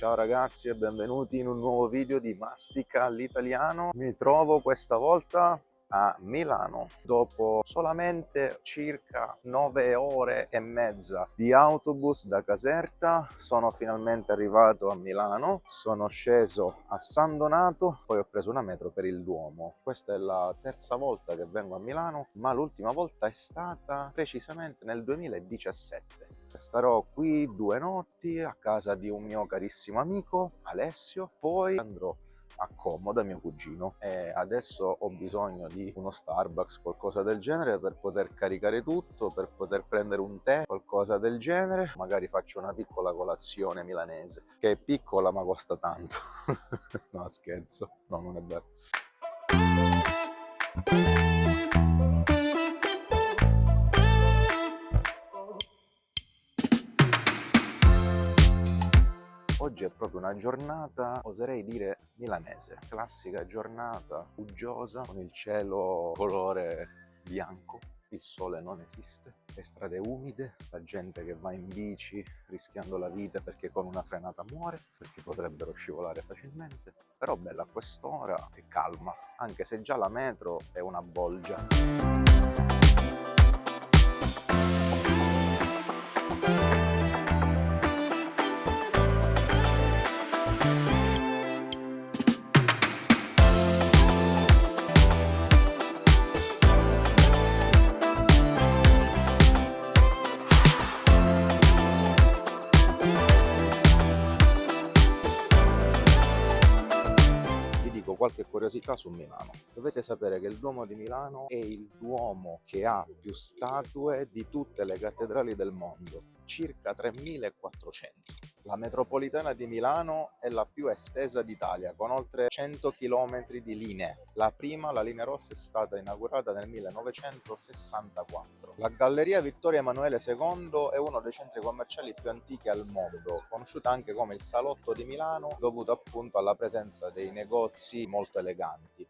Ciao ragazzi e benvenuti in un nuovo video di Mastica all'italiano. Mi trovo questa volta a Milano. Dopo solamente circa 9 ore e mezza di autobus da Caserta sono finalmente arrivato a Milano. Sono sceso a San Donato, poi ho preso una metro per il Duomo. Questa è la terza volta che vengo a Milano, ma l'ultima volta è stata precisamente nel 2017. Starò qui 2 notti a casa di un mio carissimo amico, Alessio, poi andrò a Como da mio cugino e adesso ho bisogno di uno Starbucks, qualcosa del genere, per poter caricare tutto, per poter prendere un tè, qualcosa del genere. Magari faccio una piccola colazione milanese, che è piccola ma costa tanto. No, scherzo, no, non è vero. Oggi è proprio una giornata, oserei dire, milanese. Classica giornata uggiosa, con il cielo colore bianco, il sole non esiste, le strade umide, la gente che va in bici rischiando la vita perché con una frenata muore, perché potrebbero scivolare facilmente. Però bella, a quest'ora è calma, anche se già la metro è una bolgia. Qualche curiosità su Milano. Dovete sapere che il Duomo di Milano è il Duomo che ha più statue di tutte le cattedrali del mondo, circa 3400. La metropolitana di Milano è la più estesa d'Italia, con oltre 100 km di linee. La prima, la linea rossa, è stata inaugurata nel 1964. La Galleria Vittorio Emanuele II è uno dei centri commerciali più antichi al mondo, conosciuta anche come il Salotto di Milano, dovuto appunto alla presenza dei negozi molto eleganti.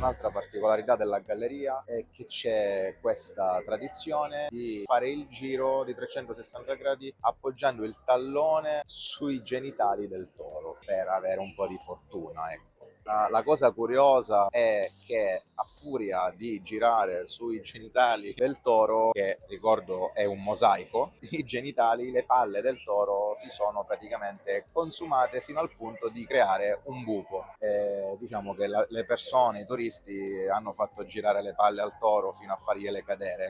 Un'altra particolarità della galleria è che c'è questa tradizione di fare il giro di 360 gradi appoggiando il tallone sui genitali del toro per avere un po' di fortuna, ecco. La cosa curiosa è che a furia di girare sui genitali del toro, che ricordo è un mosaico, i genitali, le palle del toro si sono praticamente consumate fino al punto di creare un buco. Diciamo che le persone, i turisti, hanno fatto girare le palle al toro fino a fargliele cadere.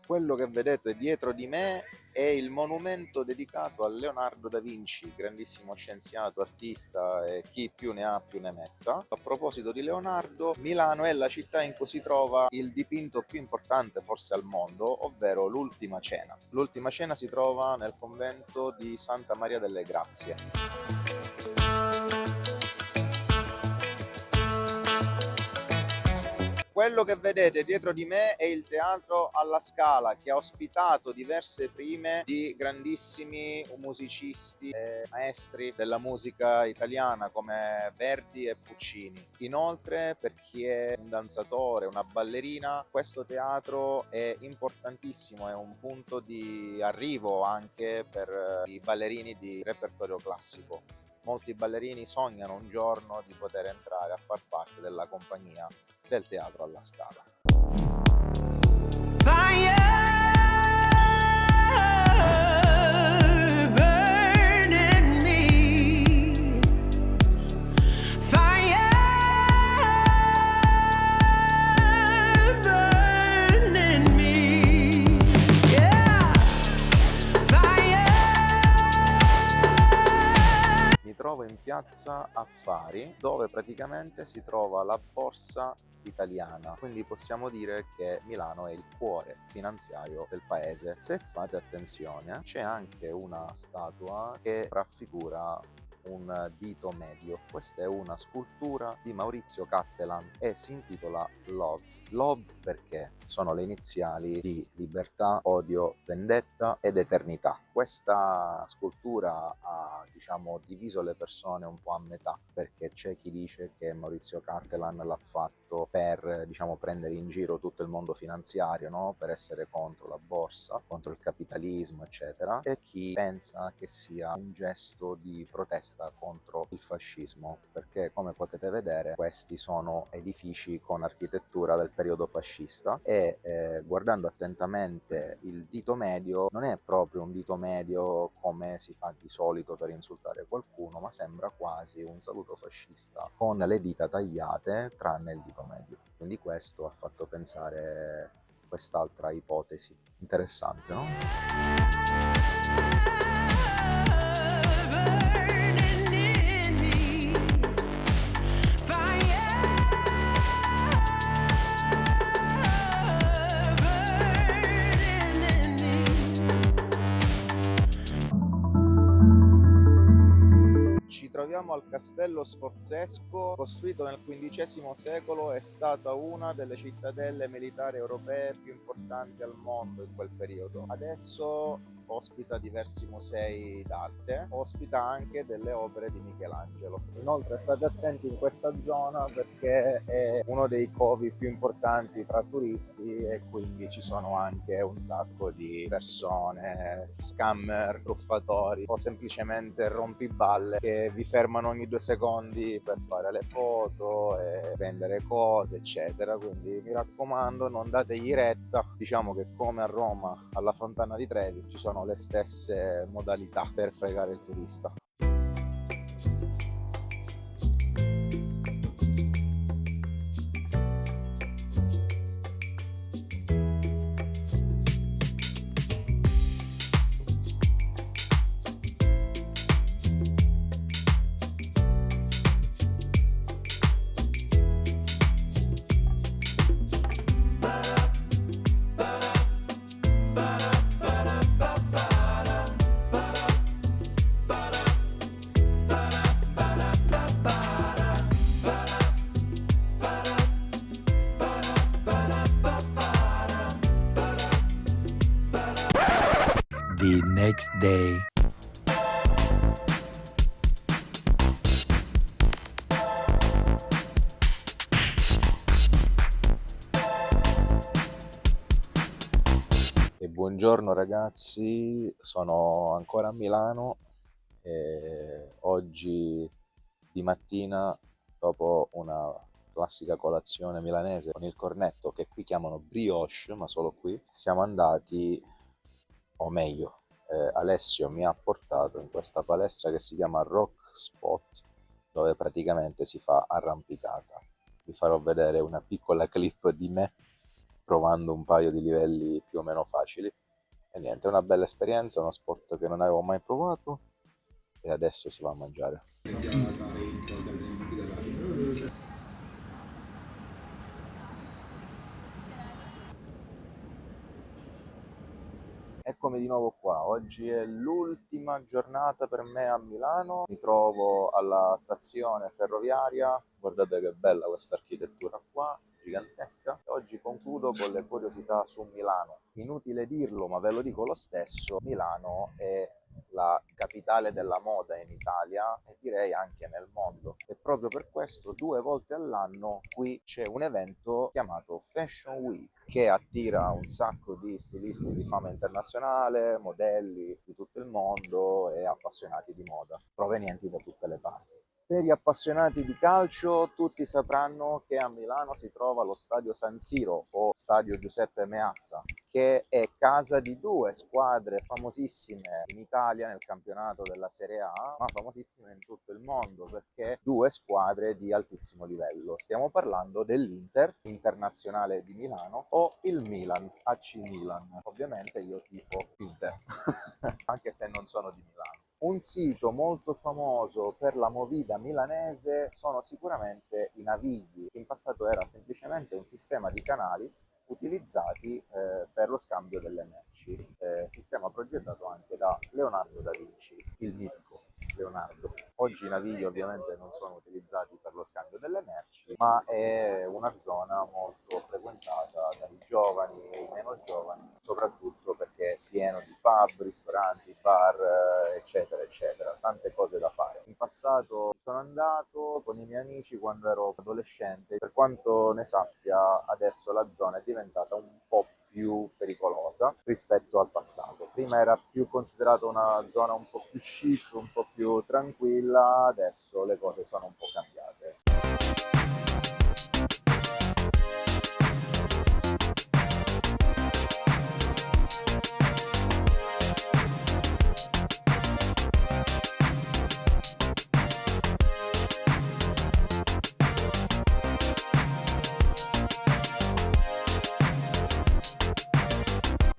Quello che vedete dietro di me è il monumento dedicato a Leonardo da Vinci, grandissimo scienziato, artista e chi più ne ha più ne metta. A proposito di Leonardo, Milano è la città in cui si trova il dipinto più importante forse al mondo, ovvero l'Ultima Cena. L'Ultima Cena si trova nel convento di Santa Maria delle Grazie. Quello che vedete dietro di me è il Teatro alla Scala, che ha ospitato diverse prime di grandissimi musicisti e maestri della musica italiana come Verdi e Puccini. Inoltre, per chi è un danzatore, una ballerina, questo teatro è importantissimo, è un punto di arrivo anche per i ballerini di repertorio classico. Molti ballerini sognano un giorno di poter entrare a far parte della compagnia del Teatro alla Scala. Piazza Affari, dove praticamente si trova la borsa italiana, quindi possiamo dire che Milano è il cuore finanziario del paese. Se fate attenzione, c'è anche una statua che raffigura un dito medio. Questa è una scultura di Maurizio Cattelan e si intitola Love. Love perché sono le iniziali di libertà, odio, vendetta ed eternità. Questa scultura ha, diciamo, diviso le persone un po' a metà, perché c'è chi dice che Maurizio Cattelan l'ha fatto per, diciamo, prendere in giro tutto il mondo finanziario, no? Per essere contro la borsa, contro il capitalismo, eccetera, e chi pensa che sia un gesto di protesta contro il fascismo, perché come potete vedere questi sono edifici con architettura del periodo fascista e guardando attentamente il dito medio non è proprio un dito medio come si fa di solito per insultare qualcuno, ma sembra quasi un saluto fascista con le dita tagliate tranne il dito medio. Quindi questo ha fatto pensare quest'altra ipotesi. Interessante, no? Ci troviamo al Castello Sforzesco, costruito nel XV secolo, è stata una delle cittadelle militari europee più importanti al mondo in quel periodo. Adesso ospita diversi musei d'arte, ospita anche delle opere di Michelangelo. Inoltre state attenti in questa zona perché è uno dei covi più importanti tra turisti e quindi ci sono anche un sacco di persone, scammer, truffatori o semplicemente rompiballe che vi fermano ogni 2 secondi per fare le foto e vendere cose, eccetera. Quindi mi raccomando, non dategli retta. Diciamo che come a Roma alla Fontana di Trevi ci sono le stesse modalità per fregare il turista. The next day. E buongiorno ragazzi, sono ancora a Milano e oggi di mattina, dopo una classica colazione milanese con il cornetto che qui chiamano brioche, ma solo qui, siamo andati, o meglio, Alessio mi ha portato in questa palestra che si chiama Rock Spot, dove praticamente si fa arrampicata. Vi farò vedere una piccola clip di me provando un paio di livelli più o meno facili. E niente, è una bella esperienza, uno sport che non avevo mai provato e adesso si va a mangiare. Eccomi di nuovo qua, oggi è l'ultima giornata per me a Milano, mi trovo alla stazione ferroviaria, guardate che bella questa architettura qua, gigantesca. Oggi concludo con le curiosità su Milano. Inutile dirlo, ma ve lo dico lo stesso, Milano è la capitale della moda in Italia e direi anche nel mondo. E proprio per questo 2 volte all'anno qui c'è un evento chiamato Fashion Week che attira un sacco di stilisti di fama internazionale, modelli di tutto il mondo e appassionati di moda provenienti da tutte le parti. Per gli appassionati di calcio tutti sapranno che a Milano si trova lo stadio San Siro o stadio Giuseppe Meazza, che è casa di 2 squadre famosissime in Italia nel campionato della Serie A, ma famosissime in tutto il mondo perché 2 squadre di altissimo livello. Stiamo parlando dell'Inter Internazionale di Milano o il Milan, AC Milan. Ovviamente io tifo Inter, anche se non sono di Milano. Un sito molto famoso per la movida milanese sono sicuramente i Navigli. In passato era semplicemente un sistema di canali utilizzati per lo scambio delle merci, sistema progettato anche da Leonardo da Vinci, il mitico Leonardo. Oggi i Navigli ovviamente non sono utilizzati per lo scambio delle merci, ma è una zona molto frequentata dai giovani e i meno giovani, soprattutto perché è pieno di pub, ristoranti, bar, eccetera, eccetera, tante cose da fare. In passato sono andato con i miei amici quando ero adolescente, per quanto ne sappia adesso la zona è diventata un po' più pericolosa rispetto al passato. Prima era più considerata una zona un po' più chic, un po' più tranquilla, adesso le cose sono un po' cambiate.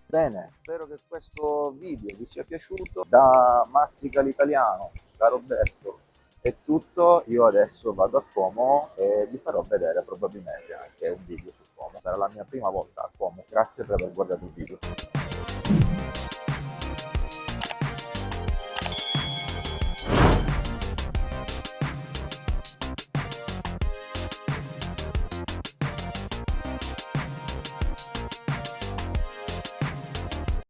Bene, spero che questo video vi sia piaciuto. Da Mastica l'Italiano, da Roberto, è tutto. Io adesso vado a Como e vi farò vedere probabilmente anche un video su Como. Sarà la mia prima volta a Como. Grazie per aver guardato il video.